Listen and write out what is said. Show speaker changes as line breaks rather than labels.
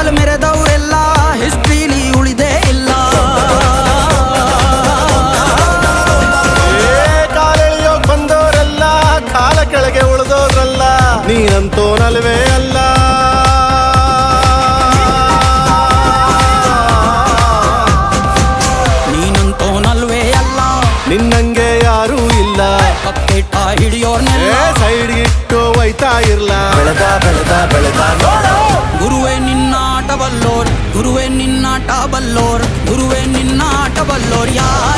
ಕಾಲ್ ಮೆರೆದವರೆಲ್ಲ ಹಿಸ್ಟ್ರಿಲಿ ಉಳಿದೇ ಇಲ್ಲ.
ಕಾಲೆಳೆಯೋಕ್ ಬಂದವರೆಲ್ಲ ಕಾಲ ಕೆಳಗೆ ಉಳಿದೋದ್ರಲ್ಲ, ನೀನಂತೋನಲ್ವೇ ಅಲ್ಲ.
ನೀನಂತೋನಲ್ವೇ ಅಲ್ಲ,
ನಿನ್ನಂಗೆ ಯಾರೂ ಇಲ್ಲ.
ಪಕ್ಕೇಟ ಹಿಡಿಯೋರ್ನೆಲ್ಲ
ಸೈಡ್ ಇಟ್ಟು ಒಯ್ತಾ ಇರ್ಲ. ಬೆಳೆದ ಬೆಳೆದ ಬೆಳೆದ ನೋಡು.
ಗುರುವೇ ನಿನ್ನಾಟ ಬಲ್ಲೋರ್, ಗುರುವೇ ನಿನ್ನಾಟ ಬಲ್ಲೋರ್, ಗುರುವೇ ನಿನ್ನಾಟ ಬಲ್ಲೋರ್ ಯಾರು